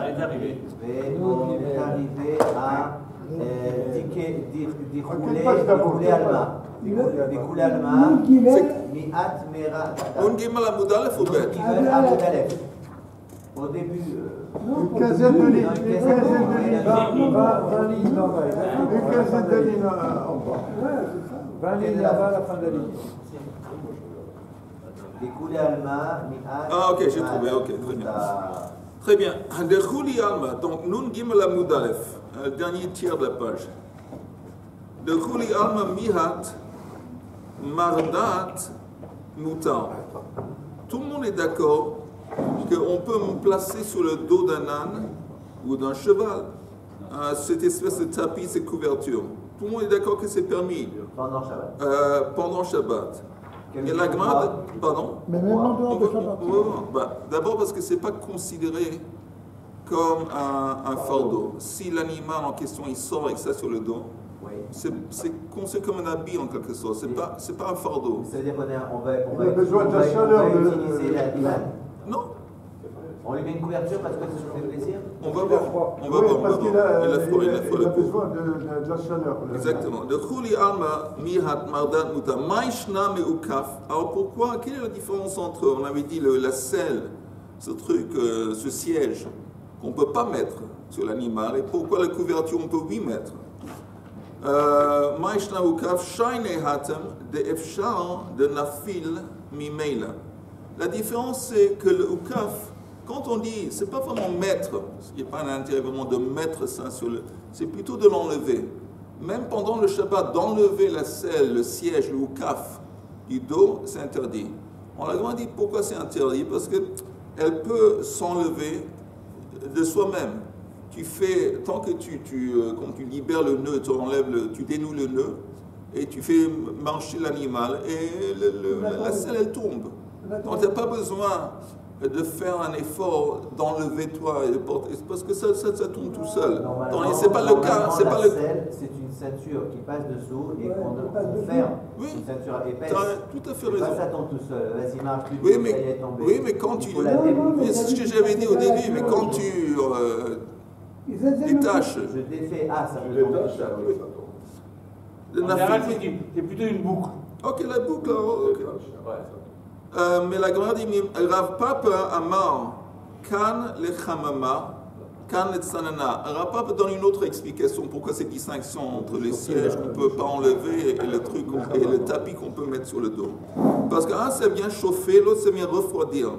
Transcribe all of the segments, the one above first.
est arrivé. On est arrivé à Dikouler Alma. Dikouler Alma. Mi'at Mera. Nun Gimel Amud Aleph ou Bet? Au début. Une quinzaine de lignes. Une quinzaine de lignes. 20 lignes là-bas à la fin de la ligne. Ah, ok, j'ai trouvé, ok, très bien. Très bien. Dechouli Alma, donc Nun Gimel Amud Aleph, le dernier tiers de la page. Dechouli Alma Mihat Mardat Mutar. Tout le monde est d'accord qu'on peut me placer sur le dos d'un âne ou d'un cheval cette espèce de tapis, cette couverture. Tout le monde est d'accord que c'est permis pendant Shabbat. Et la Gemara, pardon? Mais même en dehors de Shabbat. D'abord parce que ce n'est pas considéré comme un fardeau. Si l'animal en question il sort avec ça sur le dos, c'est considéré comme un habit en quelque sorte. C'est pas un fardeau. Ça veut dire qu'on va besoin de la chaleur. utiliser l'animal. Non. On lui met une couverture parce que ça se fait plaisir. On va voir. On va voir. Parce qu'il a coup. besoin de la chaleur. Exactement. De Khuli Alma Mihat Mardat Muta Maishna Meukaf. Alors pourquoi? Quelle est la différence entre, on avait dit, la selle, ce truc, ce siège qu'on ne peut pas mettre sur l'animal, et pourquoi la couverture on peut oui mettre? Maishna Meukaf Shaine Hatem de Efshar de Nafil Mimeila. La différence c'est que le Ukaf, quand on dit, c'est pas vraiment mettre, il n'y a pas un intérêt vraiment de mettre ça sur le... C'est plutôt de l'enlever. Même pendant le Shabbat, d'enlever la selle, le siège, le oukaf du dos, c'est interdit. On a dit pourquoi c'est interdit, parce qu'elle peut s'enlever de soi-même. Tu fais, tant que quand tu libères le nœud, tu dénoues le nœud, et tu fais marcher l'animal, et la selle, elle tombe. Donc tu n'as pas besoin de faire un effort d'enlever toi et de porter, parce que ça tourne tout seul. C'est pas le cas. C'est pas le. C'est une ceinture qui passe dessous et qu'on ferme. Oui. Une ceinture épaisse. Tu as tout à fait raison. Ça tombe tout seul. Vas-y, marche plus. Oui, mais quand tu. C'est ce que j'avais dit au début, mais quand tu détaches. Je défais. Ah, ça peut tomber. En général, c'est plutôt une boucle. Ok, la boucle. Mais la Gemara dit, Rav Papa Amar, Kan le Chamama, Kan le Tsanana. Rav Papa donne une autre explication pourquoi cette distinction entre les sièges qu'on ne peut pas enlever et le truc et le tapis qu'on peut mettre sur le dos. Parce qu'un c'est bien chauffer, l'autre c'est bien refroidir.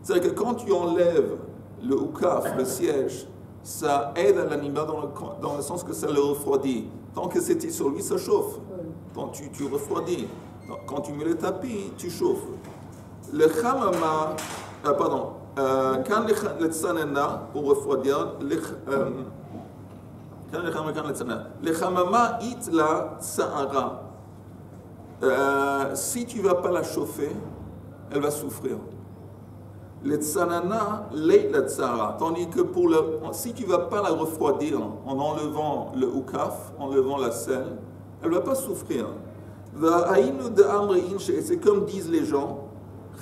C'est-à-dire que quand tu enlèves le oukaf, le siège, ça aide à l'animal dans le sens que ça le refroidit. Tant que c'était sur lui, ça chauffe. Donc tu refroidis. Donc, quand tu mets le tapis, tu chauffes. Le chamama, quand le tsanana, pour refroidir, le chamama itla tsa'ara. Si tu ne vas pas la chauffer, elle va souffrir. Le tsanana, la tsara. Tandis que si tu ne vas pas la refroidir en enlevant le oukaf, en enlevant la selle, elle ne va pas souffrir. C'est comme disent les gens,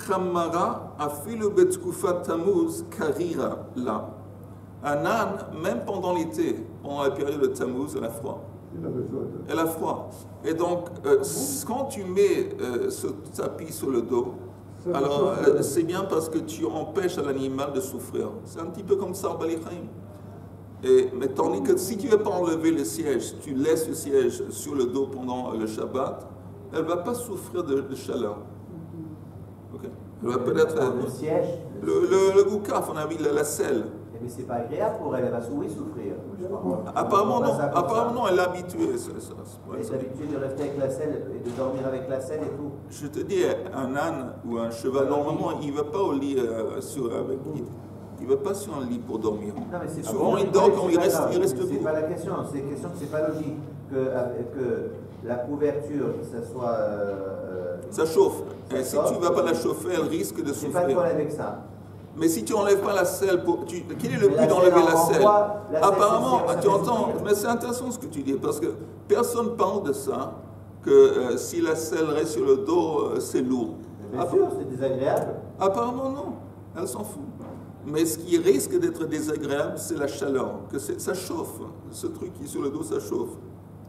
Chammara afilu betkufat tamuz karira la. Un âne, même pendant l'été, pendant la période de Tammuz, elle a froid. Elle a froid. Et donc, quand tu mets ce tapis sur le dos, alors c'est bien parce que tu empêches à l'animal de souffrir. C'est un petit peu comme ça, mais tandis que si tu ne veux pas enlever le siège, tu laisses le siège sur le dos pendant le Shabbat, elle ne va pas souffrir de chaleur. Okay. Elle va peut-être. Le siège. Le goukaf, on a mis la selle. Mais c'est pas agréable pour elle, elle va souffrir. Apparemment non, elle est habituée. Elle est habituée de rester avec la selle et de dormir avec la selle et tout. Je te dis, un âne ou un cheval, normalement, il ne va pas au lit il ne va pas sur un lit pour dormir. Non, mais c'est souvent, il dort quand il reste debout. C'est pas la question, c'est la question que c'est pas logique que la couverture, ça soit. Ça chauffe. Et si tu ne vas pas la chauffer, elle risque de souffrir. C'est pas de problème avec ça. Mais si tu n'enlèves pas la selle, quel est le but d'enlever la selle? Apparemment, tu entends, mais c'est intéressant ce que tu dis, parce que personne ne parle de ça, que si la selle reste sur le dos, c'est lourd. Bien sûr, c'est désagréable. Apparemment, non. Elle s'en fout. Mais ce qui risque d'être désagréable, c'est la chaleur, que ça chauffe. Ce truc qui est sur le dos, ça chauffe.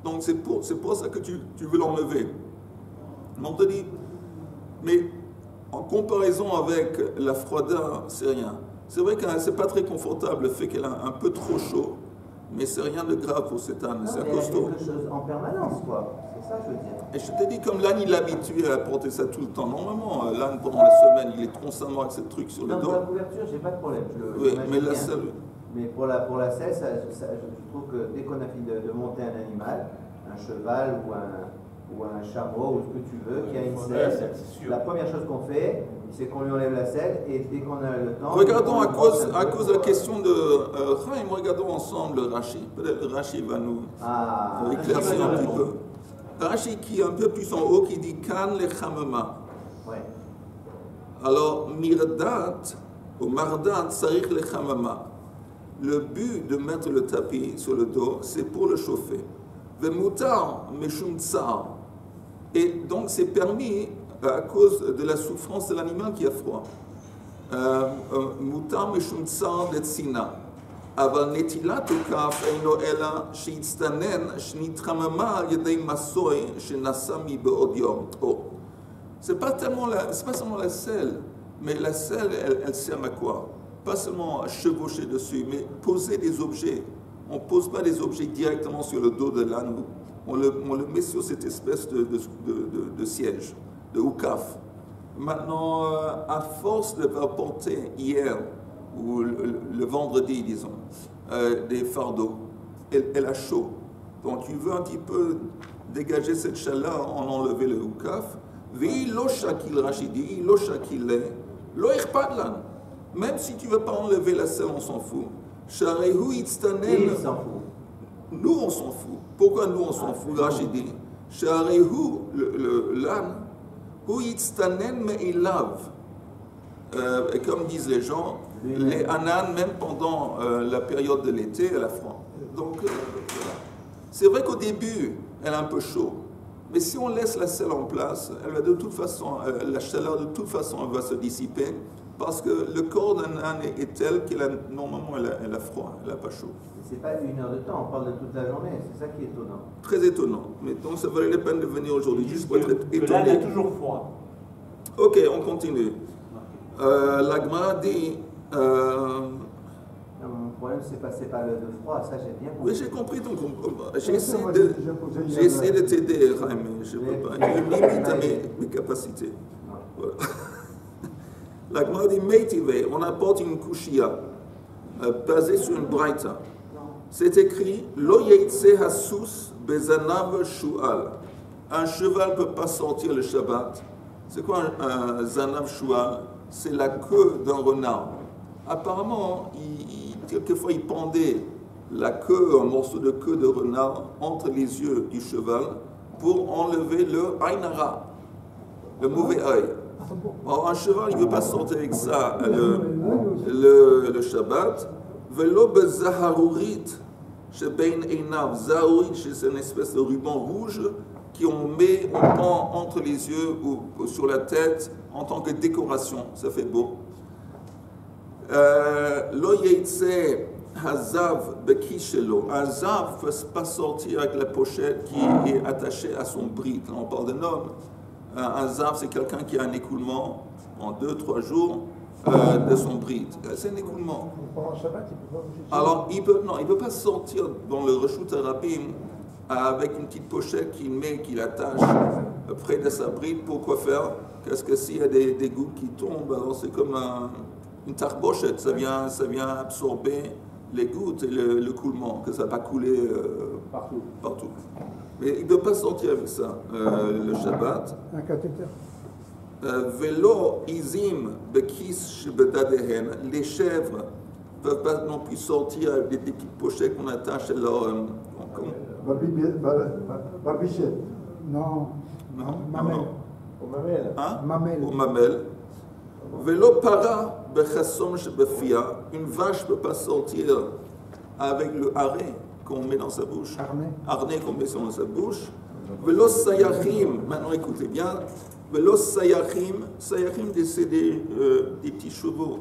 Donc c'est pour ça que tu veux l'enlever. On te dit, mais en comparaison avec la froideur, c'est rien. C'est vrai que c'est pas très confortable le fait qu'elle a un peu trop chaud, mais c'est rien de grave pour cet âne, c'est costaud. quelque chose en permanence, quoi. C'est ça, je veux dire. Et je te dis, comme l'âne, il est habitué à porter ça tout le temps. Normalement, l'âne, pendant la semaine, il est constamment avec ce truc sur le dos. Pour la couverture, j'ai pas de problème. Oui, mais la selle. Mais pour la selle, je trouve que dès qu'on a fini de monter un animal, un cheval ou un chameau ou ce que tu veux, qui a une selle, la première chose qu'on fait, c'est qu'on lui enlève la selle et dès qu'on a le temps... Regardons à cause de la question de Chaim, regardons ensemble le Rashi. Peut-être le Rashi va nous éclaircir un petit peu. Rashi qui est un peu plus en haut, qui dit Kan le Chamama. Ouais. Alors, Mirdat ou Mardat, Sarich le Chamama. Le but de mettre le tapis sur le dos, c'est pour le chauffer. Vemutar meshum tsar. Et donc, c'est permis à cause de la souffrance de l'animal qui a froid. Mutar meshum tsar de tsina. אבל נטילת הכף אינו אלא שהצטנן שנתחממה על ידי מסוי שנשא מבעוד יום. C'est pas seulement la selle, mais la selle, elle sert à quoi? Pas seulement à chevaucher dessus, mais poser des objets. On ne pose pas des objets directement sur le dos de l'âne, on le met sur cette espèce de siège, de houkaf. Maintenant, à force de porter hier, ou le vendredi, disons, des fardeaux, elle a chaud. Donc tu veux un petit peu dégager cette chaleur, en enlever le houkaf. Même si tu ne veux pas enlever la selle, on s'en fout. Il s'en fout. Nous, on s'en fout. Pourquoi nous, on s'en fout? Rachid dit, l'âne, et comme disent les gens, les ananes, même pendant la période de l'été, elle a froid. Donc, voilà. C'est vrai qu'au début, elle a un peu chaud. Mais si on laisse la selle en place, elle va de toute façon, la chaleur de toute façon elle va se dissiper parce que le corps d'un âne est tel qu'elle a, normalement elle a froid, elle n'a pas chaud. C'est pas 1 heure de temps, on parle de toute la journée, c'est ça qui est étonnant. Très étonnant. Mais donc ça valait la peine de venir aujourd'hui juste pour être étonné. L'âne a toujours froid. Ok, on continue. La Gemara dit... Mon problème, c'est pas le froid, ça j'ai bien compris. Oui, j'ai compris, donc j'ai essayé de t'aider, Chaim, mais je ne peux pas. Il limite à mes capacités. Voilà. La Gemara dit Meitive, on apporte une kushia basée sur une braïta. C'est écrit Lo yeitse hasus bezanav shual. Un cheval ne peut pas sortir le Shabbat. C'est quoi un zanav shual? C'est la queue d'un renard. Apparemment, quelquefois, il pendait la queue, un morceau de queue de renard entre les yeux du cheval pour enlever le ainara, le mauvais œil. Alors, un cheval, il ne veut pas sortir avec ça le Shabbat. Velo bezaharurit, shebein einav. Zaharurit, c'est une espèce de ruban rouge qu'on pend entre les yeux ou sur la tête en tant que décoration. Ça fait beau. Lo yeitse hazav bekishelo. Un zav ne peut pas sortir avec la pochette qui est attachée à son brit. Là, on parle d'un homme. Un zav, c'est quelqu'un qui a un écoulement en 2-3 jours de son brit. C'est un écoulement. Alors, il ne peut pas sortir dans le reshut harabim avec une petite pochette qu'il attache près de sa bride. Pour quoi faire? Parce que s'il y a des gouttes qui tombent, alors c'est comme une tarbochette, ça vient absorber les gouttes et le coulement, que ça va couler partout. Mais il ne peut pas sortir avec ça le Shabbat. Un cathéter. Velo izim bekis shebedadehen. Les chèvres ne peuvent pas non plus sortir avec des petites pochettes qu'on attache à leur... Barbichette. Non, mamelle. Au mamelle. Hein? Mamelle. Au mamelle. Velo para bechassom shebefia. Une vache ne peut pas sortir avec le harnais qu'on met dans sa bouche. Harnais qu'on met dans sa bouche. Velo sayachim. Maintenant écoutez bien. Velo sayachim. Sayachim, c'est des petits chevaux.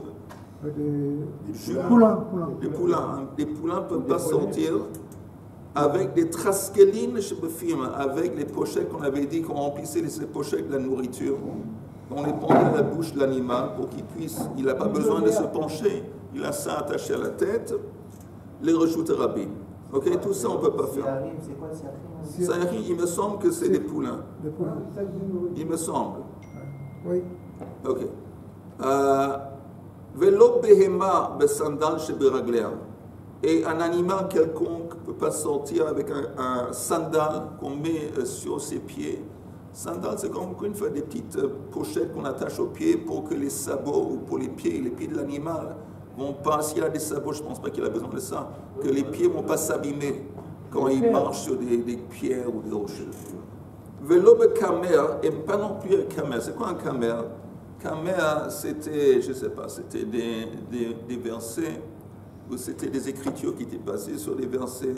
Des poulains. Les poulains ne peuvent pas sortir avec des traskelines chez le film, avec les pochettes qu'on avait dit qu'on remplissait ces pochettes de la nourriture. On les pendait à la bouche de l'animal pour qu'il puisse, il n'a pas besoin de se pencher, il a ça attaché à la tête, les reshut rabim. Ok, tout ça on ne peut pas faire. C'est quoi le siarim? Il me semble que c'est des poulains. Des poulains. Il me semble. Oui. Ok. Velo behema besandal sheberagler. Et un animal quelconque ne peut pas sortir avec un sandal qu'on met sur ses pieds. Sandal, c'est comme une fois des petites pochettes qu'on attache aux pieds pour que les sabots ou pour les pieds de l'animal vont pas. S'il a des sabots, je ne pense pas qu'il a besoin de ça. Que les pieds ne vont pas s'abîmer quand il marche sur des pierres ou des rochers. Velo be kamer, et pas non plus un kamer. C'est quoi un kamer? Kamer, c'était, je ne sais pas, c'était des versets, ou c'était des écritures qui étaient passées sur des versets.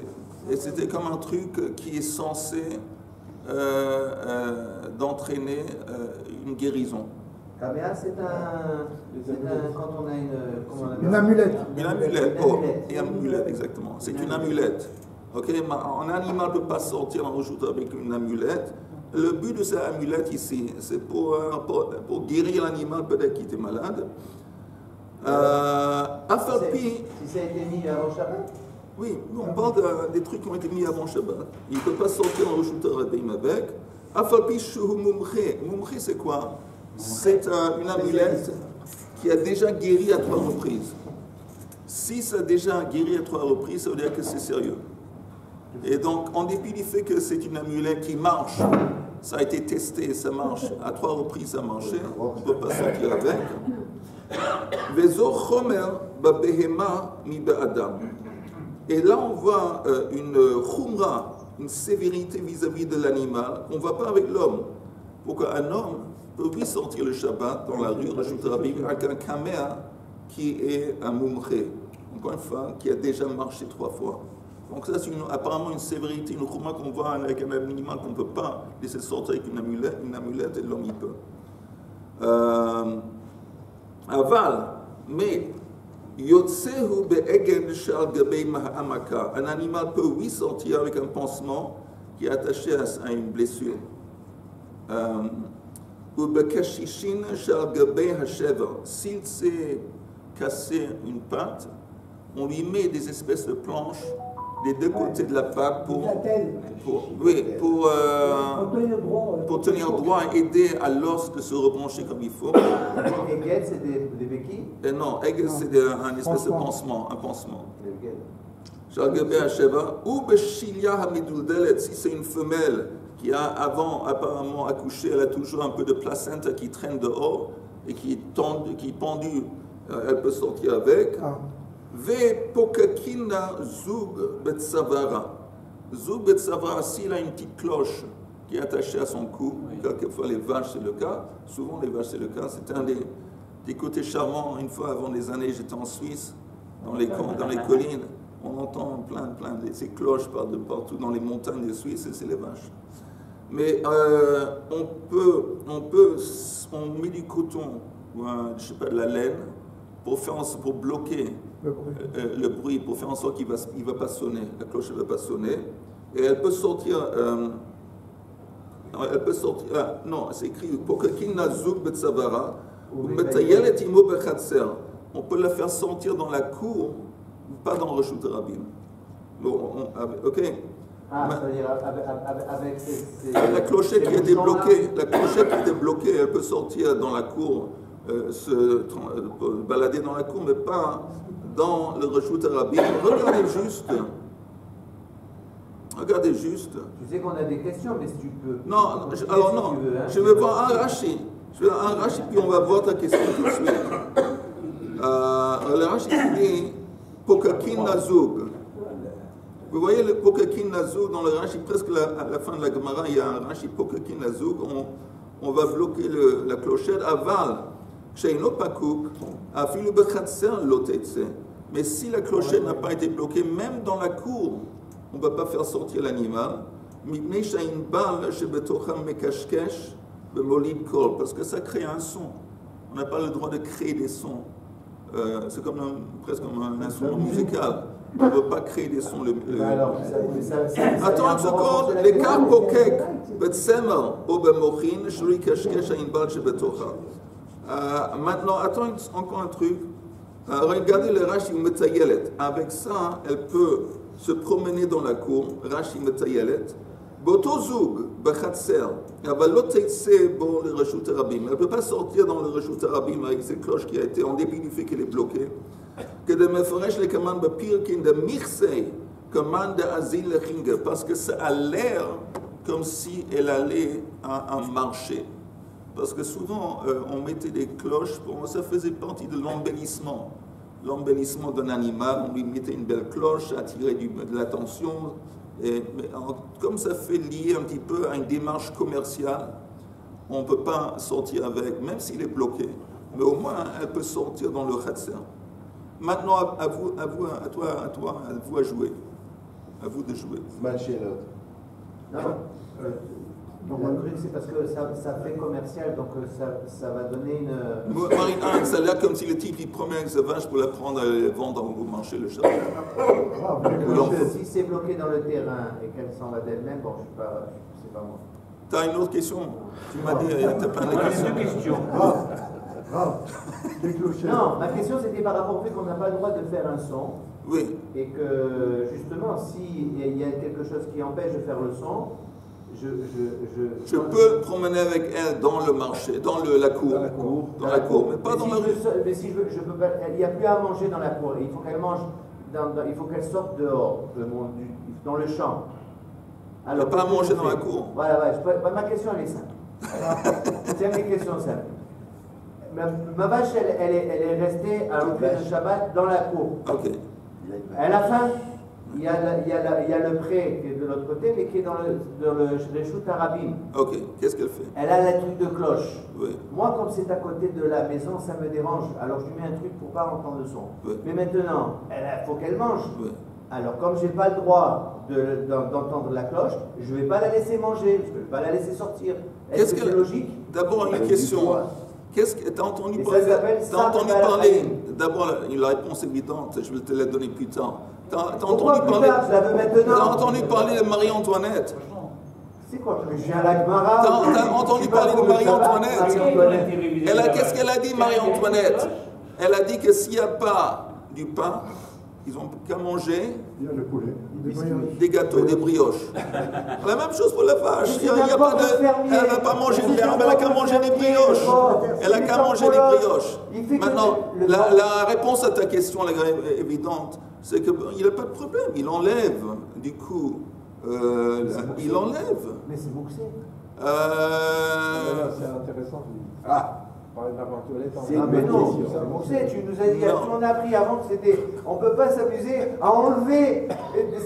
Et c'était comme un truc qui est censé d'entraîner une guérison. Kamer, c'est quand on a une amulette. Une amulette, une amulette, exactement. C'est une amulette. Ok, un animal ne peut pas dans le jour avec une amulette. Le but de cette amulette ici, c'est pour guérir l'animal peut-être qui était malade. Si ça a été mis avant Shabbat? Oui, on parle des trucs qui ont été mis avant Shabbat. Il ne peut pas sortir dans le shooter rabim avec. Afalpi shuhu mumche. Mumche, c'est quoi? C'est une amulette qui a déjà guéri à 3 reprises. Si ça a déjà guéri à 3 reprises, ça veut dire que c'est sérieux. Et donc, en dépit du fait que c'est une amulette qui marche, ça a été testé, ça marche, à 3 reprises ça a marché, on ne peut pas sortir avec. Vezo chomer babehema mi be'adam. Et là, on voit une khumra, une sévérité vis-à-vis de l'animal, qu'on ne voit pas avec l'homme. Pour qu'un homme peut oui sortir le Shabbat dans la rue, rajouter avec un kamer qui est un mumche, encore une fois, qui a déjà marché 3 fois. Donc ça, c'est apparemment une sévérité, une khumra qu'on voit avec un animal qu'on ne peut pas laisser sortir avec une amulette et l'homme il peut. Aval, mais Yotsehu be'egen shal gabei ma'amaka. Un animal peut oui sortir avec un pansement qui est attaché à une blessure. Ou be'kashishin shal gabei hashever. S'il s'est cassé une patte, on lui met des espèces de planches des 2 côtés de la patte pour tenir droit et aider à l'os de se rebrancher comme il faut. Eged, c'est des béquilles? Non, Eged, c'est un espèce de pansement. Un pansement. Ou Beshilia Hamiduldelet, si c'est une femelle qui a avant apparemment accouché, elle a toujours un peu de placenta qui traîne dehors et qui est pendue, elle peut sortir avec. Ve pokakina zug betsavara. Zug betsavara, s'il a une petite cloche qui est attachée à son cou, quelquefois les vaches c'est le cas, souvent les vaches c'est le cas, c'est un des côtés charmants. Une fois avant des années, j'étais en Suisse, dans les collines, on entend plein de ces cloches partout dans les montagnes de Suisse, et c'est les vaches. Mais on met du coton, ou je sais pas, de la laine, pour bloquer le bruit, pour faire en sorte qu'il ne va pas sonner, la cloche ne va pas sonner. Et elle peut sortir, non, c'est écrit, on peut la faire sortir dans la cour, pas dans le reshut rabim. Bon, ok. C'est-à-dire avec la clochette qui est débloquée, elle peut sortir dans la cour, se balader dans la cour, mais pas dans le reshut rabim. Regardez juste. Tu sais qu'on a des questions, mais si tu peux. Non, je vais voir un Rashi. Puis on va voir ta question tout de suite. Le Rashi dit Pokakin Nazug. Vous voyez le Pokakin Nazug dans le Rashi, presque à la fin de la Gemara, il y a un Rashi Pokakin Nazug. On va bloquer la clochette. Aval, Sheino Pakouk, Afilu Bechatser Lotetse. Mais si la clochette n'a pas été bloquée, même dans la cour, on ne va pas faire sortir l'animal. Parce que ça crée un son. On n'a pas le droit de créer des sons c'est presque comme un instrument musical. On ne veut pas créer des sons. Attends une seconde, les cas pokek, betsemer, obemochin, shuri kashkesh ainbal shebetocha. Maintenant, attends encore un truc. Regardez le Rashi Metzayelet. Avec ça, elle peut se promener dans la cour. Rashi Metzayelet. Boto zoug, bechatser, אבל לא תצא בו לרשות הרבים. Elle ne peut pas sortir dans le רשות הרבים avec cette cloche qui a été, en dépit du fait qu'elle est bloquée. כדי מפרש לכמן בפירקין דמיכסי, כמן דאזיל לחינגה, parce que ça a l'air comme si elle allait à un marché. Parce que souvent, on mettait des cloches, ça faisait partie de l'embellissement. L'embellissement d'un animal, on lui mettait une belle cloche, attirer de l'attention. Comme ça fait lié un petit peu à une démarche commerciale, on ne peut pas sortir avec, même s'il est bloqué. Mais au moins, elle peut sortir dans le khatser. Maintenant, à vous à jouer. À vous de jouer. Non, le truc, c'est parce que ça fait commercial, donc ça va donner une... Marine, ça a l'air comme si le type il promet avec sa vache pour la prendre et vendre au marché le charbon. Si c'est bloqué dans le terrain et qu'elle s'en va d'elle-même, bon, c'est pas moi. T'as une autre question? Tu m'as dit, t'as plein de questions. Non, ma question c'était par rapport au fait qu'on n'a pas le droit de faire un son. Oui. Et que justement, s'il y a quelque chose qui empêche de faire le son, je peux promener avec elle dans le marché, dans la cour. Dans la cour, mais pas dans la rue. Mais si je peux pas, il n'y a plus à manger dans la cour. Il faut qu'elle mange, il faut qu'elle sorte dehors, dans le champ. Il n'y a pas à manger dans la cour. Voilà, ma question elle est simple. C'est mes questions simples. Ma vache, elle est restée à l'entrée de Shabbat dans la cour. Ok. À la fin, il y a le pré qui est de l'autre côté, mais qui est dans le Reshut Harabim. Ok, qu'est-ce qu'elle fait? Elle a le truc de cloche. Oui. Moi, comme c'est à côté de la maison, ça me dérange. Alors je lui mets un truc pour ne pas entendre le son. Oui. Mais maintenant, il faut qu'elle mange. Oui. Alors comme je n'ai pas le droit d'entendre la cloche, je ne vais pas la laisser manger, je ne vais pas la laisser sortir. Est-ce que c'est logique? D'abord une question. Qu'est-ce que tu as entendu parler? D'abord, la réponse évidente, je vais te la donner plus tard. Tu as entendu parler de Marie-Antoinette? C'est quoi? Je viens à la Gemara. Tu as entendu parler de Marie-Antoinette? Qu'est-ce qu'elle a dit, Marie-Antoinette? Elle a dit que s'il n'y a pas du pain, ils n'ont qu'à manger des gâteaux, des brioches. La même chose pour la vache. Elle ne va pas manger de l'herbe, elle n'a qu'à manger des brioches. Elle n'a qu'à manger des brioches. Maintenant, la réponse à ta question est évidente, c'est qu'il n'a pas de problème. Il enlève, du coup, il enlève. Mais c'est bouxé. C'est intéressant. Mais non, tu nous as dit, on a appris avant que c'était, on ne peut pas s'amuser à enlever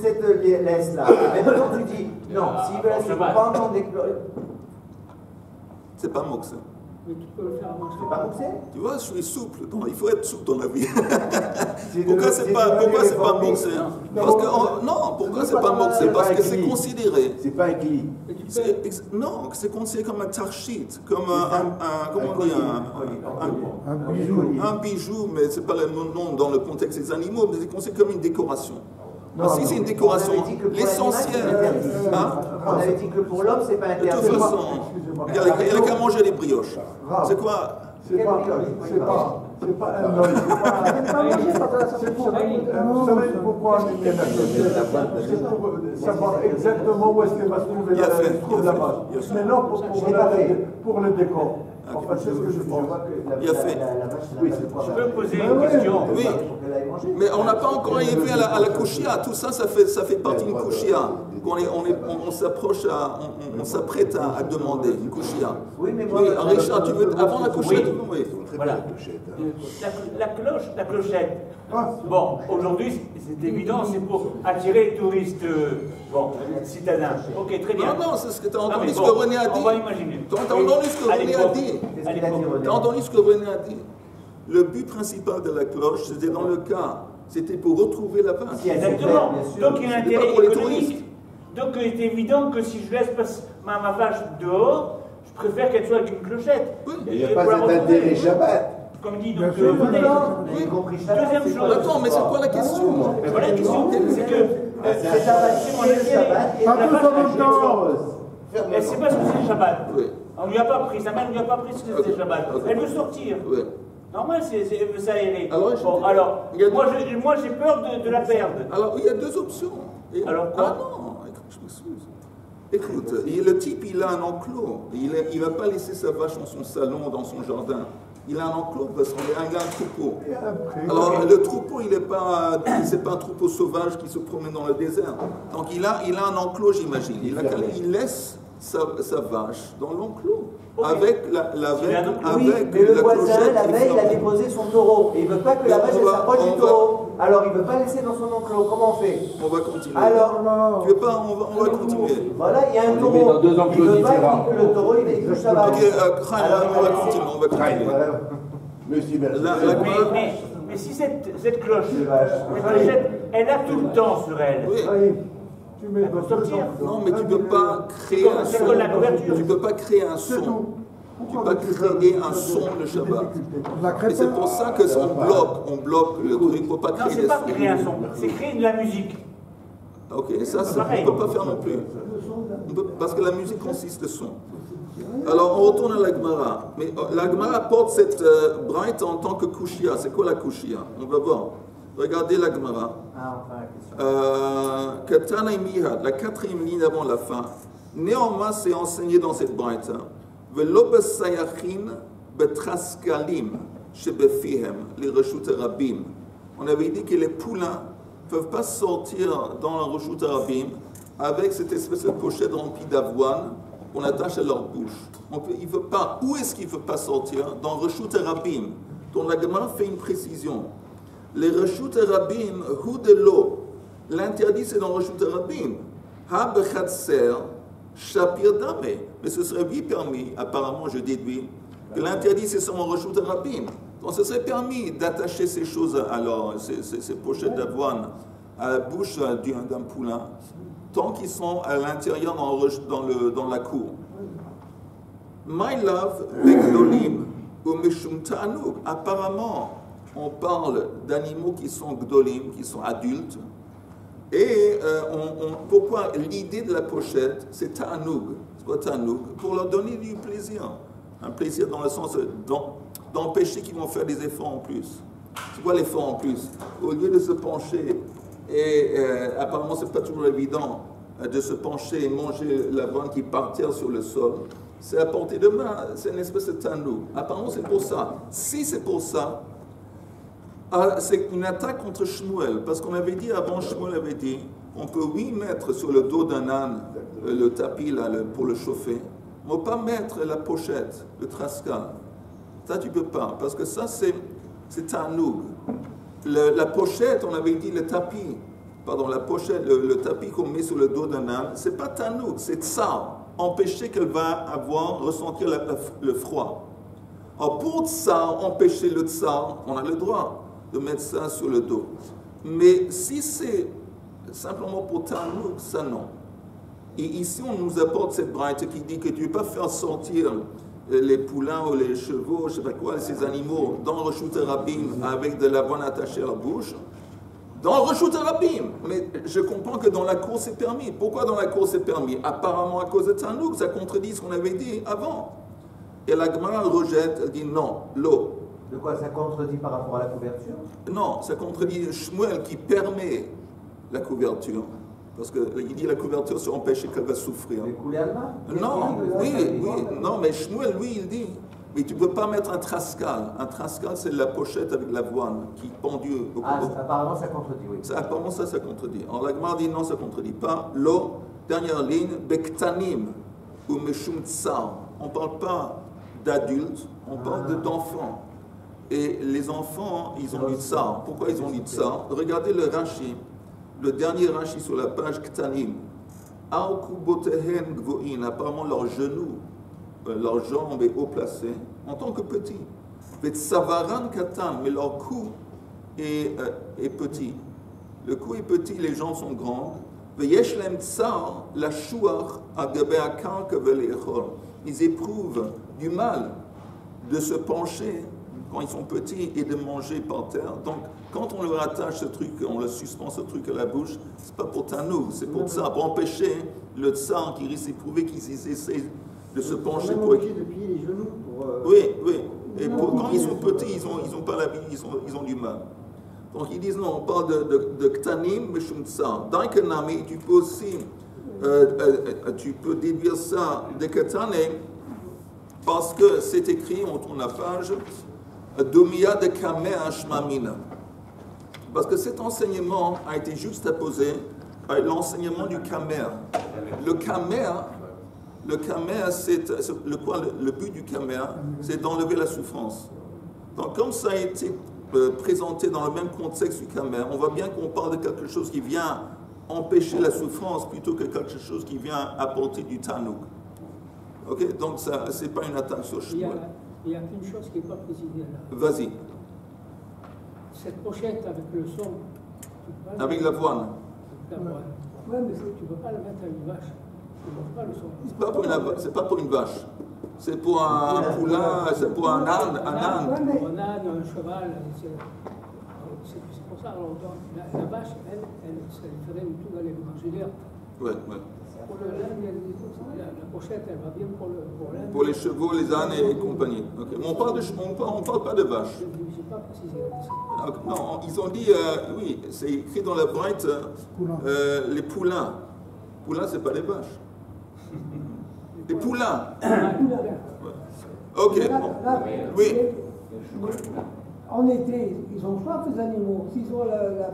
cette laisse-là. Maintenant tu dis, non, s'il veut pas entendre des... C'est pas moxé. Mais tu peux le faire à C'est pas moxé? Tu vois, je suis souple. Il faut être souple dans la vie. Pourquoi c'est pas moxé? Parce que non, pourquoi c'est pas moxé? Parce que c'est considéré. C'est pas un kli. Non, c'est considéré comme un tarchit, comme un bijou, mais c'est pas le nom dans le contexte des animaux, mais c'est considéré comme une décoration. Si c'est une décoration, l'essentiel. On avait dit que pour l'homme, c'est pas interdit. De toute façon, il a qu'à manger les brioches. C'est quoi? C'est pas un homme. Vous savez pourquoi on est là? C'est pour savoir exactement où est-ce qu'elle va se trouver la vache. Mais non, pour le décor. Enfin, c'est ce que je pense. Il a fait. Je peux poser une question? Oui. Mais on n'a pas encore arrivé à la kushia. Tout ça, ça fait partie d'une kushia. On s'approche, on s'apprête à demander une kushia. Oui, mais moi, Richard, tu veux avant la kushia? Oui. Voilà. La clochette. Bon, aujourd'hui, c'est évident, c'est pour attirer les touristes, citadins. Ok, très bien. Non, c'est ce que tu as entendu, ce que René a dit. On va imaginer. Tu as entendu ce que René a dit. Tu as entendu ce que René a dit. Le but principal de la cloche, c'était dans le cas, c'était pour retrouver la vache. Exactement. Donc il y a un intérêt économique. Donc il est évident que si je laisse ma vache dehors, je préfère qu'elle soit avec une clochette. Il n'y a pas cet intérêt Shabbat. comme dit, donc, deuxième chose. Attends, mais c'est quoi la question? Mais voilà la question, c'est que c'est Pas tous en même temps. elle ne sait pas ce que c'est le Shabbat. Oui. On ne lui a pas appris, sa mère ne lui a pas appris ce que c'est le Shabbat. Elle veut sortir. Oui. Normal, elle veut s'aérer. Alors, moi j'ai peur de la perdre. Alors, il y a deux options. Alors quoi? Ah non, écoute, je m'excuse. Écoute, le type, il a un enclos. Il ne va pas laisser sa vache dans son salon, dans son jardin. Il a un enclos parce qu'il a un troupeau. Alors, le troupeau, c'est pas un troupeau sauvage qui se promène dans le désert. Donc, il a un enclos, j'imagine. Il laisse sa vache dans l'enclos. Okay. Avec la voisin, la veille, il a déposé son taureau. Et il ne veut pas que la vache s'approche du taureau. Alors, il ne veut pas laisser dans son enclos. Comment on fait? On va continuer. Alors, tu veux pas, on va continuer. Voilà, il y a un taureau. Dans deux enclos il veut pas différents. que le taureau, il ait le Shabbat. Ok, on va continuer. Mais si cette cloche, elle a tout le temps sur elle. Oui. Elle peut sortir. Non, mais tu ne peux pas créer un son. Tu ne peux pas créer un son. Tu ne peux pas créer un son le Shabbat. Et c'est pour ça que on bloque le truc. Il ne faut pas créer des sons. Non, c'est pas créer un son, c'est créer de la musique. Ok, ça on ne peut pas faire non plus. Parce que la musique consiste de son. Alors, on retourne à la Gemara. Mais la Gemara porte cette braïta en tant que kushia. C'est quoi la kushia? On va voir. Regardez la Gemara. Katana Mihad, la quatrième ligne avant la fin. Néanmoins, c'est enseigné dans cette braïta. Velo besayachin betraskalim shebefihem li reshut rabim. On avait dit que les poulains ne peuvent pas sortir dans la reshut rabim avec cette espèce de pochette remplie d'avoine qu'on attache à leur bouche. Il ne veut pas. Où est-ce qu'il ne veut pas sortir? Dans reshut rabim. Donc la Gemara fait une précision. Les reshut rabim hu de l'eau. L'interdit, c'est dans Reshut Rabim. Ha bechatser shapir dame. Mais ce serait oui permis, apparemment, je déduis, que l'interdit, c'est seulement Reshut Rabim. Donc, ce serait permis d'attacher ces choses, alors, ces pochettes d'avoine, à la bouche d'un poulain, tant qu'ils sont à l'intérieur dans la cour. My love, begdolim, ou mishum ta'anug. Apparemment, on parle d'animaux qui sont gdolim, qui sont adultes. Et pourquoi l'idée de la pochette, c'est ta'anoug. C'est quoi ta'anoug? Pour leur donner du plaisir. Un plaisir dans le sens d'empêcher qu'ils vont faire des efforts en plus. C'est quoi l'effort en plus? Au lieu de se pencher, et apparemment c'est pas toujours évident de se pencher et manger l'avoine qui partait sur le sol, c'est à portée de main, c'est une espèce de ta'anoug. Apparemment c'est pour ça. Si c'est pour ça, c'est une attaque contre Shmuel, parce qu'on avait dit avant, Shmuel avait dit, on peut oui mettre sur le dos d'un âne le tapis là, pour le chauffer, mais on ne peut pas mettre la pochette, le trascal. Ça tu ne peux pas, parce que ça c'est ta'anoug. La pochette, on avait dit le tapis, la pochette, le tapis qu'on met sur le dos d'un âne, c'est pas ta'anoug, c'est tsar, empêcher qu'elle va ressentir le froid. Alors pour tsar, empêcher le tsar, on a le droit de mettre ça sur le dos. Mais si c'est simplement pour ta'anoug, ça non. Et ici, on nous apporte cette braïta qui dit que tu ne peux pas faire sortir les poulains ou les chevaux, je ne sais pas quoi, ces animaux, dans le Reshut Rabim avec de l'avoine attachée à la bouche. Dans le Reshut Rabim. Mais je comprends que dans la cour, c'est permis. Pourquoi dans la cour, c'est permis? Apparemment à cause de ta'anoug, ça contredit ce qu'on avait dit avant. Et la Gemara rejette, elle dit non, l'eau. De quoi ça contredit par rapport à la couverture? Non, ça contredit Shmuel qui permet la couverture. Parce qu'il dit la couverture c'est empêcher qu'elle va souffrir. Mais couler Alma? Non, oui, non, mais Shmuel, lui, il dit, mais tu ne peux pas mettre un trascal. Un trascal, c'est la pochette avec l'avoine qui est pendue au cou. Apparemment, ça contredit, oui. Apparemment, ça contredit. Alors, la Gemara dit non, ça ne contredit pas. L'eau, dernière ligne, bektanim ou meshum tsar. On ne parle pas d'adultes, on parle d'enfants. Et les enfants, ils ont du tsar. Pourquoi ils ont du tsar? Regardez le Rashi, le dernier Rashi sur la page Ktanim. Apparemment leurs genoux, leurs jambes est haut placé, en tant que petits. Savaran Katan, mais leur cou est petit. Le cou est petit, les jambes sont grandes. Ils éprouvent du mal de se pencher quand ils sont petits et de manger par terre. Donc, quand on leur attache ce truc, on leur suspend ce truc à la bouche, c'est pas pour Tanouk, c'est pour ça, pour empêcher le tsar qui risque d'éprouver qu'ils essaient de se pencher pour... depuis les genoux pour... Oui, oui. Et quand ils sont petits, ils ont pas l'habitude, ils ont du mal. Donc ils disent non, on parle de Ktanim, Meshum Tsar. Dans Kanami, tu peux aussi, tu peux déduire ça de Katané, parce que c'est écrit, on tourne la page, Domia de Kamer Shmamina. Parce que cet enseignement a été juxtaposé avec l'enseignement du Kamer. Le Kamer, c'est le but du Kamer, c'est d'enlever la souffrance. Donc comme ça a été présenté dans le même contexte du Kamer, on voit bien qu'on parle de quelque chose qui vient empêcher la souffrance plutôt que quelque chose qui vient apporter du Tanouk. Ok, donc ça, c'est pas une attaque sur Shmuel. Il y a une chose qui n'est pas précisée là. Vas-y. Cette pochette avec le son. Avec l'avoine. Oui, mais tu ne peux pas le mettre à une vache. Tu ne vois pas le son. C'est pas pour une vache. C'est pour un poulain, c'est pour un âne. Un âne, un cheval. C'est pour ça. Alors, la vache, elle ferait tout dans les mangeaires. Oui, oui. Pour le lin, la pochette, elle va bien pour l'âne. Pour les chevaux, les ânes et compagnie. Okay. Mais on parle pas de vaches. Je n'ai pas précisé. Non, ils ont dit, oui, c'est écrit dans la Braït, les poulains. Poulains, c'est pas les vaches. Les poulains. Ok. Oui. En été, ils ont soif, les animaux. S'ils ont la...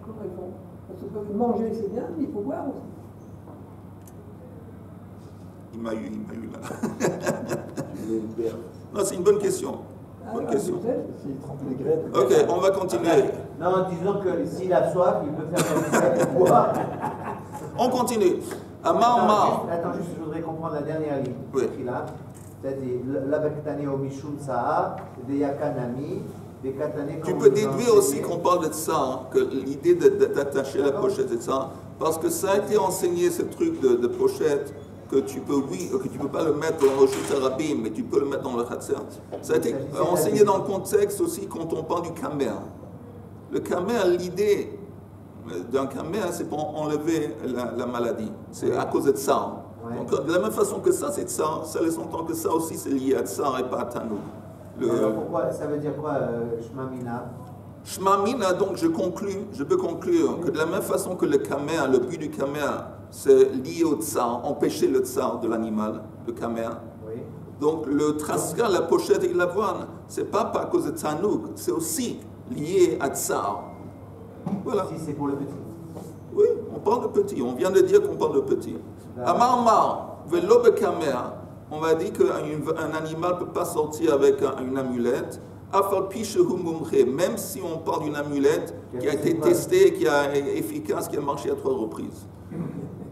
Comment ils font? Parce que manger, c'est bien, mais il faut boire aussi. Il m'a eu là. Non, c'est une bonne question. Bonne question. Ok, on va continuer. Non, disons que s'il a soif, il peut faire un boire. On continue. Attends, juste, je voudrais comprendre la dernière ligne. Oui. C'est-à-dire, l'Abaktane au Mishum Sa'a, des Yakanami, des Katane. Tu peux déduire aussi qu'on parle de ça, hein, que l'idée d'attacher la pochette et ça, parce que ça a été enseigné, ce truc de pochette, que tu peux pas le mettre dans le Rosh Hashanah, mais tu peux le mettre dans le Khatser. Ça a été enseigné dans le contexte aussi quand on parle du Kamer. Le Kamer, l'idée d'un Kamer, c'est pour enlever la maladie. C'est à cause de ça. Ouais. Donc, de la même façon que ça, c'est ça, ça laisse entendre que ça aussi, c'est lié à Tsar et pas à Tanouk. Alors pourquoi, ça veut dire quoi, Shmamina? Shmamina, donc je peux conclure que de la même façon que le Kamer, le but du Kamer, c'est lié au Tsar, empêcher le Tsar de l'animal, le Kamer. Oui. Donc le Traska, la pochette et l'avoine, c'est pas à cause de Tanouk, c'est aussi lié à Tsar. Voilà. Si c'est pour le petit. Oui, on parle de petit, on vient de dire qu'on parle de petit. Amarmar, velo bekamer, on va dire qu'un animal ne peut pas sortir avec une amulette, même si on parle d'une amulette qui a été testée, qui est efficace, qui a marché à 3 reprises.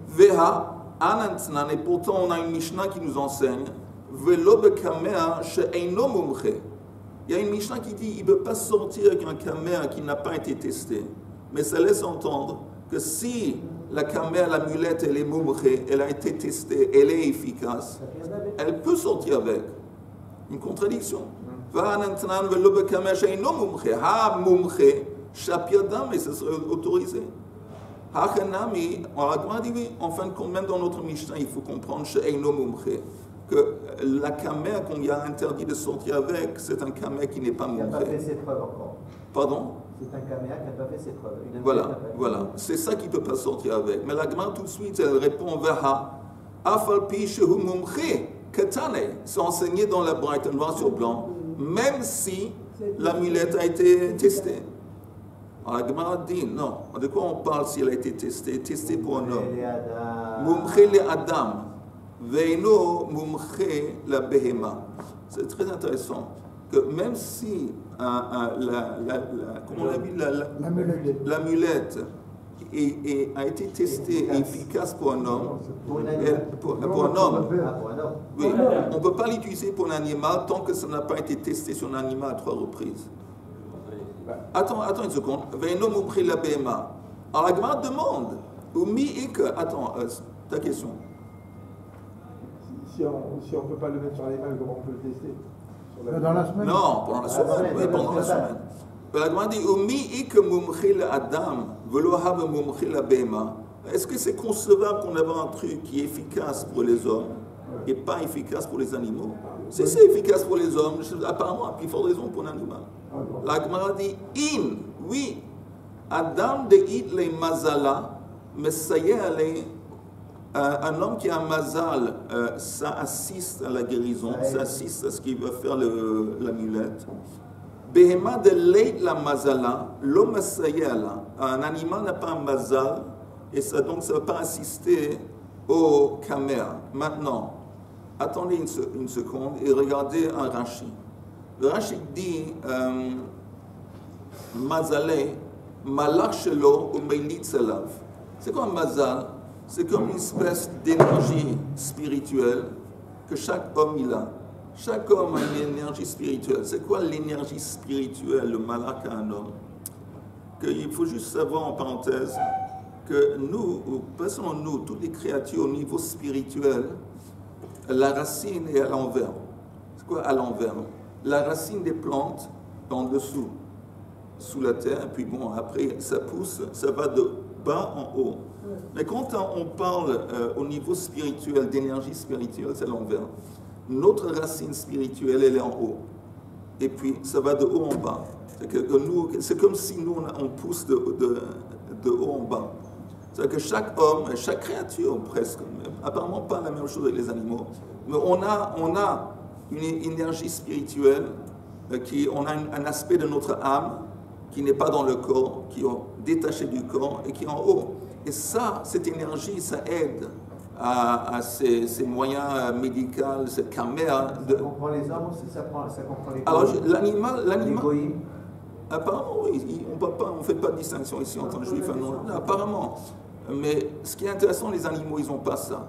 Veha, anantnan, et pourtant on a une Mishnah qui nous enseigne, velo bekamer she'eino mumche. Il y a une Mishnah qui dit qu'il ne peut pas sortir avec un kamer qui n'a pas été testé. Mais ça laisse entendre que si la caméra, l'amulette, elle est moumrée, elle a été testée, elle est efficace, elle peut sortir avec. Une contradiction. Mais ce serait autorisé. En fin de compte, même dans notre Mishnah, il faut comprendre que la caméra qu'on y a interdit de sortir avec, c'est un caméra qui n'est pas moumré. Il n'a pas fait ses preuves encore. Pardon? C'est un caméra qui n'a pas fait ses preuves. Voilà. C'est ça qu'il ne peut pas sortir avec. Mais la Gemara tout de suite, elle répond Vaha, Afalpi shehu mumche, Katane. C'est enseigné dans la Braïta noir sur blanc, même si l'amulette a été testée. Alors la Gemara dit non. De quoi on parle si elle a été testée? Testée pour un homme. Mumche le Adam. Veino mumche la behema. C'est très intéressant que même si l'amulette a été testée efficace pour un homme, oui, on ne peut pas l'utiliser pour un animal tant que ça n'a pas été testé sur un animal à 3 reprises. Attends une seconde. Veino mumche la behema. Alors la Gemara demande, attends, ta question. Si si on ne peut pas le mettre sur l'animal, comment on peut le tester? Dans la semaine? Non, pendant la semaine. Oui, pendant la semaine. La Gemara dit est-ce que c'est concevable qu'on ait un truc qui est efficace pour les hommes et pas efficace pour les animaux? Si c'est efficace pour les hommes, apparemment, à plus forte raison pour l'animal. La Gemara dit oui, Adam de it les mazala, mais ça y est, un homme qui a un mazal, ça assiste à la guérison, ça assiste à ce qu'il va faire l'amulette. Behema de leit la mazala, l'homme sayala. Un animal n'a pas un mazal, et ça, donc ça ne va pas assister aux caméras. Maintenant, attendez une seconde et regardez un Rashi. Le Rashi dit mazalé, malach shelo ou meilit salav. C'est quoi un mazal? C'est comme une espèce d'énergie spirituelle que chaque homme il a. Chaque homme a une énergie spirituelle. C'est quoi l'énergie spirituelle, le malak à un homme? Il faut juste savoir en parenthèse que nous, passons nous, toutes les créatures au niveau spirituel, la racine est à l'envers. C'est quoi à l'envers? La racine des plantes est en dessous, sous la terre, puis bon, après ça pousse, ça va de bas en haut. Mais quand on parle au niveau spirituel, d'énergie spirituelle, c'est à l'envers. Notre racine spirituelle, elle est en haut. Et puis, ça va de haut en bas. C'est comme si nous, on pousse de haut en bas. C'est-à-dire que chaque homme, chaque créature presque, apparemment pas la même chose avec les animaux, mais on a une énergie spirituelle, on a un aspect de notre âme qui n'est pas dans le corps, qui est détaché du corps et qui est en haut. Et ça, cette énergie, ça aide à ces moyens médicaux, cette caméra. Ça comprend les hommes aussi, ça comprend les alors, l'animal, apparemment, oui, on ne fait pas de distinction ici en tant que juif. Non, apparemment. Mais ce qui est intéressant, les animaux, ils n'ont pas ça.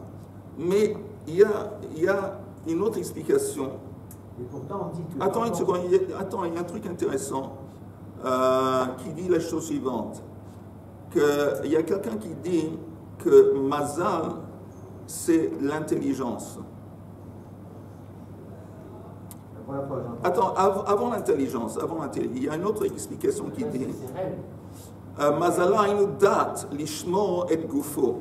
Mais il y a une autre explication. Et pourtant, on dit que... Attends une seconde, il y a un truc intéressant qui dit la chose suivante. Il y a quelqu'un qui dit que Mazal, c'est l'intelligence. Attends, avant l'intelligence, il y a une autre explication qui dit Mazala inu dat lishmo et gufo.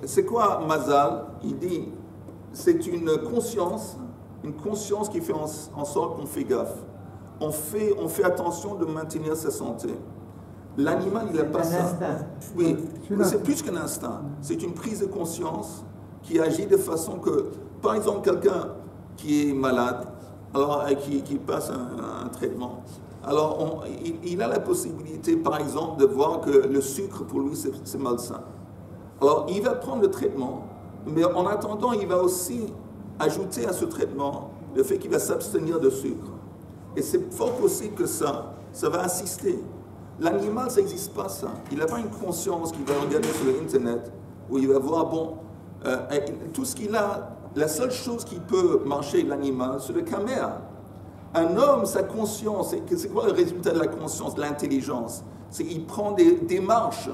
C'est quoi Mazal? Il dit c'est une conscience qui fait en sorte qu'on fait gaffe. On fait attention de maintenir sa santé. L'animal, il n'a pas ça. Oui, c'est plus qu'un instinct. C'est une prise de conscience qui agit de façon que, par exemple, quelqu'un qui est malade, alors qui passe un traitement, alors il a la possibilité, par exemple, de voir que le sucre, pour lui, c'est malsain. Alors, il va prendre le traitement, mais en attendant, il va aussi ajouter à ce traitement le fait qu'il va s'abstenir de sucre. Et c'est fort possible que ça va assister. L'animal, ça n'existe pas, ça. Il n'a pas une conscience qu'il va regarder sur l'Internet, où il va voir, tout ce qu'il a, la seule chose qui peut marcher l'animal, c'est le caméra. Un homme, sa conscience, c'est quoi le résultat de la conscience, de l'intelligence? C'est qu'il prend des démarches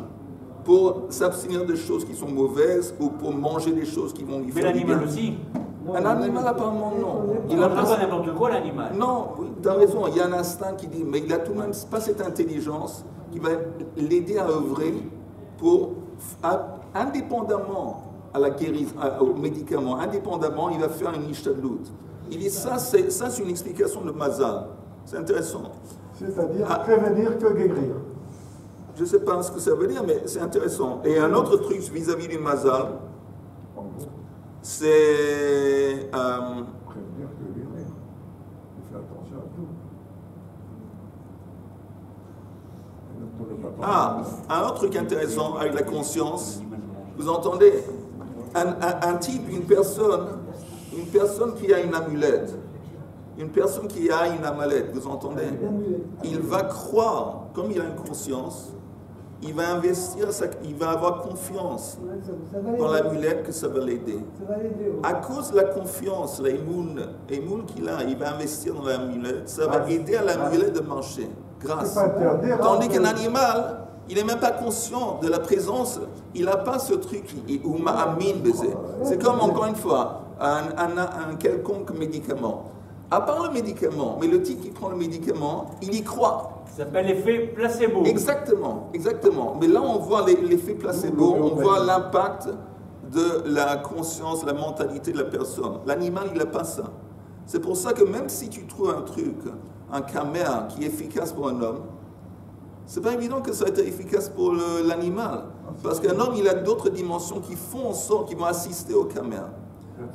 pour s'abstenir de choses qui sont mauvaises ou pour manger des choses qui vont lui faire du bien. Mais l'animal aussi. Un animal, apparemment, non. Il n'a pas n'importe quoi, l'animal. Non, oui, tu as raison, il y a un instinct qui dit, mais il n'a tout de même pas cette intelligence qui va l'aider à œuvrer indépendamment à la guérison, aux médicaments, indépendamment, il va faire une ishtadlout. Il dit, ça c'est une explication de Mazal. C'est intéressant. C'est-à-dire prévenir que guérir. Je ne sais pas ce que ça veut dire, mais c'est intéressant. Et un autre truc vis-à-vis du Mazal, c'est... Prévenir que guérir. Il fait attention à tout. Un autre truc intéressant avec la conscience, vous entendez, un type, une personne qui a une amulette, une personne qui a une amulette, vous entendez, il va croire, comme il a une conscience, il va investir, il va avoir confiance dans l'amulette que ça va l'aider. À cause de la confiance, l'émoun qu'il a, il va investir dans l'amulette, ça va aider à l'amulette de marcher. Grâce. Tandis qu'un animal, il n'est même pas conscient de la présence, il n'a pas ce truc, ou ma'amin baiser. C'est comme, encore une fois, un quelconque médicament. À part le médicament, mais le type qui prend le médicament, il y croit. Ça s'appelle l'effet placebo. Exactement, exactement. Mais là, on voit l'effet placebo, on voit l'impact de la conscience, la mentalité de la personne. L'animal, il n'a pas ça. C'est pour ça que même si tu trouves un truc, un caméra qui est efficace pour un homme, c'est pas évident que ça a été efficace pour l'animal. Parce qu'un homme, il a d'autres dimensions qui font en sorte qu'ils vont assister au caméra.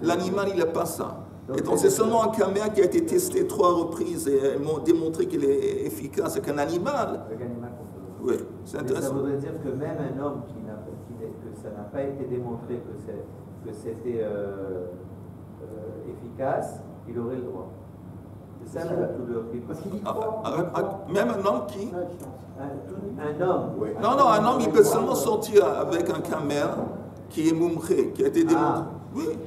L'animal, il n'a pas ça. Et donc, c'est seulement un caméra qui a été testé 3 reprises et démontré qu'il est efficace avec un animal. Oui, c'est intéressant. Ça voudrait dire que même un homme que ça n'a pas été démontré que c'était efficace, il aurait le droit. C'est ça la douleur qui même un homme qui... Un homme. Oui. Non, un homme, il peut seulement sortir avec un caméra qui est moumré, qui a été démontré. Oui.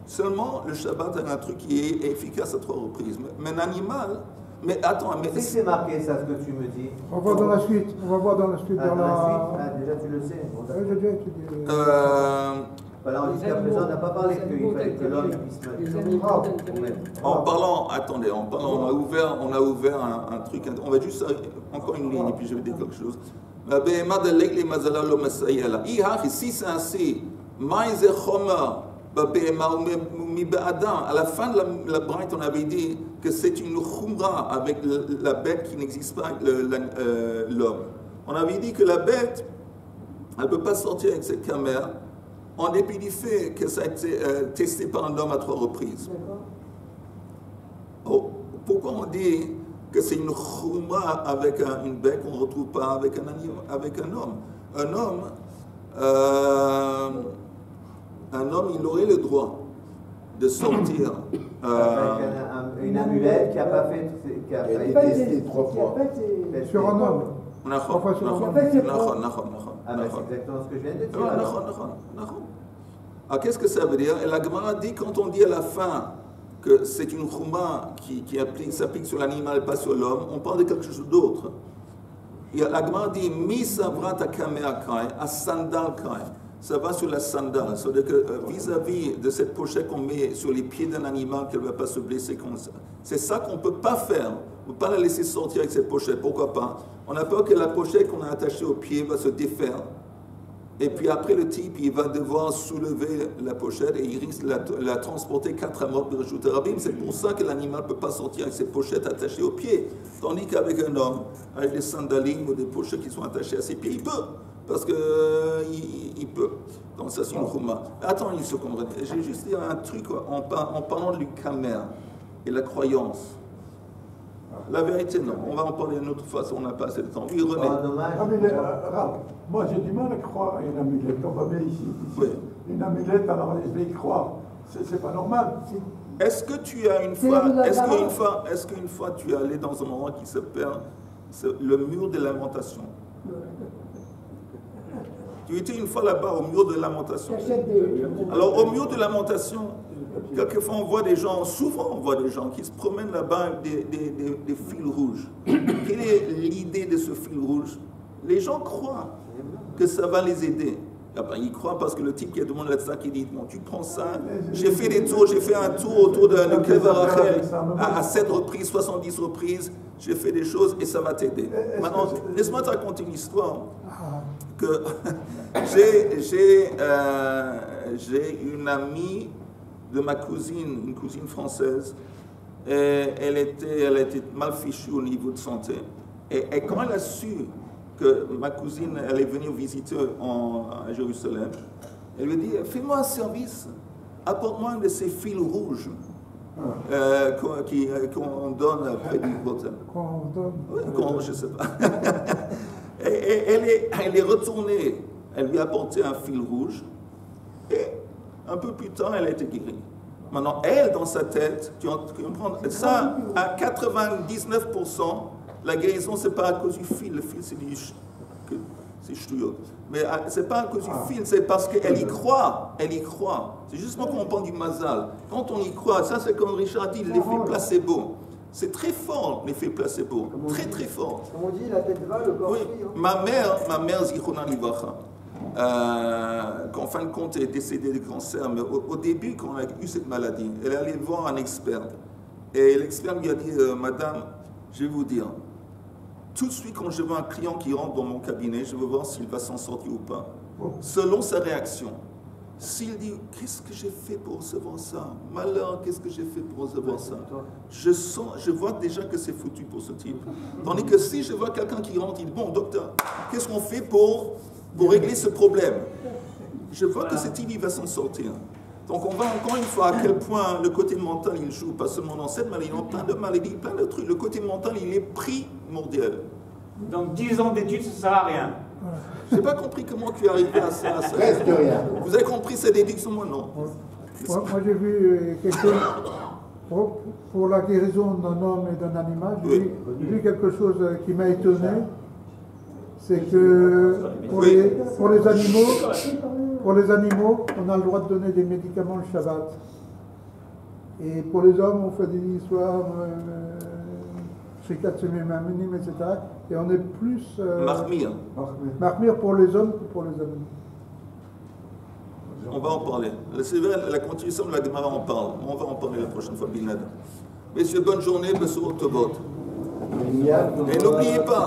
Seulement, le Shabbat a un truc qui est efficace à 3 reprises. Mais un animal... Mais attends, mais... C'est marqué ça, ce que tu me dis. On va voir dans la suite. On va voir dans la suite. Déjà, tu le sais. J'ai déjà étudié. Voilà, jusqu'à présent, on n'a pas parlé qu'il fallait que l'homme puisse mettre. En parlant, on a ouvert un truc. On va juste encore une ligne et puis je vais dire quelque chose. Si c'est ainsi, à la fin de la braït, on avait dit que c'est une khumra avec la bête qui n'existe pas avec l'homme. On avait dit que la bête, elle ne peut pas sortir avec cette caméra en dépit du fait que ça a été testé par un homme à 3 reprises. Oh, pourquoi on dit que c'est une khumra avec une bête qu'on ne retrouve pas avec un homme? Un homme, il aurait le droit de sortir. Avec une amulette qui n'a pas fait. Qui a été testée 3 fois. Sur un homme. C'est exactement ce que je viens de dire. Alors, qu'est-ce que ça veut dire? Et la Gemara dit, quand on dit à la fin que c'est une chouma qui s'applique sur l'animal et pas sur l'homme, on parle de quelque chose d'autre. La Gemara dit, mi savrat kamea kai, a sandal kai. Ça va sur la sandale, c'est-à-dire que vis-à-vis de cette pochette qu'on met sur les pieds d'un animal, qu'elle ne va pas se blesser comme ça. C'est ça qu'on ne peut pas faire. On ne peut pas la laisser sortir avec cette pochette. Pourquoi pas? On a peur que la pochette qu'on a attachée au pied va se défaire. Et puis après, le type, il va devoir soulever la pochette et il risque de la transporter 4 amot de Reshut Rabim. C'est pour ça que l'animal ne peut pas sortir avec cette pochette attachée au pied. Tandis qu'avec un homme, avec des sandalines ou des pochettes qui sont attachées à ses pieds, il peut. Parce qu'il peut. Donc ça, c'est une chouma. Attends, il se comprend. J'ai juste dit un truc en parlant du caméra et la croyance. La vérité, non. On va en parler une autre fois, on n'a pas assez de temps. Oui, René. Moi, j'ai du mal à croire à une amulette. On va bien ici. Oui. Une amulette, alors je vais y croire. C'est pas normal. Est-ce que tu as une fois tu es allé dans un endroit qui s'appelle le mur de lamentation? Tu étais une fois là-bas au mur de lamentation. Alors au mur de lamentation, quelquefois on voit des gens, souvent on voit des gens qui se promènent là-bas avec des fils rouges. Quelle est l'idée de ce fil rouge? Les gens croient que ça va les aider. Ils croient parce que le type qui a demandé là-dessus qui dit, bon, tu prends ça, j'ai fait un tour autour de Kever Rachel à 7 reprises, 70 reprises, j'ai fait des choses et ça va t'aider. Maintenant, laisse-moi te raconter une histoire. Que j'ai une amie de ma cousine, une cousine française, et elle était mal fichue au niveau de santé. Et quand elle a su que ma cousine elle est venue visiter à Jérusalem, elle lui dit, fais-moi un service, apporte-moi un de ces fils rouges qu'on donne près du hôtel. Qu'on donne? Oui, je ne sais pas. Et elle est retournée, elle lui a apporté un fil rouge, et un peu plus tard, elle a été guérie. Maintenant, elle, dans sa tête, tu comprends, ça, à 99%, la guérison, ce n'est pas à cause du fil. Le fil, c'est ch'touillot. Mais ce n'est pas à cause du fil, c'est parce qu'elle y croit. Elle y croit. C'est justement quand on parle du mazal. Quand on y croit, ça c'est comme Richard dit, l'effet placebo. C'est très fort l'effet placebo, très très fort. Comme on dit, la tête va, le corps oui. suit. Hein. Ma mère Zichrouna Livacha, qu'en fin de compte elle est décédée du cancer, mais au début quand elle a eu cette maladie, elle est allée voir un expert. Et l'expert lui a dit, Madame, je vais vous dire, tout de suite quand je vois un client qui rentre dans mon cabinet, je veux voir s'il va s'en sortir ou pas. Selon sa réaction. S'il dit, qu'est-ce que j'ai fait pour recevoir ça? Malheur, qu'est-ce que j'ai fait pour recevoir ça? Je vois déjà que c'est foutu pour ce type. Tandis que si je vois quelqu'un qui rentre, il dit, bon, docteur, qu'est-ce qu'on fait pour régler ce problème? Je vois que ce type, il va s'en sortir. Donc on voit encore une fois à quel point le côté mental, il joue, pas seulement dans cette maladie, dans plein de maladies, plein de trucs. Le côté mental, il est primordial. Donc 10 ans d'études, ça ne sert à rien. Je n'ai pas compris comment tu es arrivé à ça. Presque rien. Vous avez compris cette déduction, moi non. Moi j'ai vu quelque chose, pour la guérison d'un homme et d'un animal, j'ai vu quelque chose qui m'a étonné, c'est que pour les animaux, on a le droit de donner des médicaments le Shabbat. Et pour les hommes, on fait des histoires, etc. Et on est plus... Mahmir pour les hommes que pour les animaux. On va en parler. C'est vrai, la continuation de la Gemara en parle. On va en parler la prochaine fois, Binad. Messieurs, bonne journée, Bessour Tovot. Et n'oubliez pas,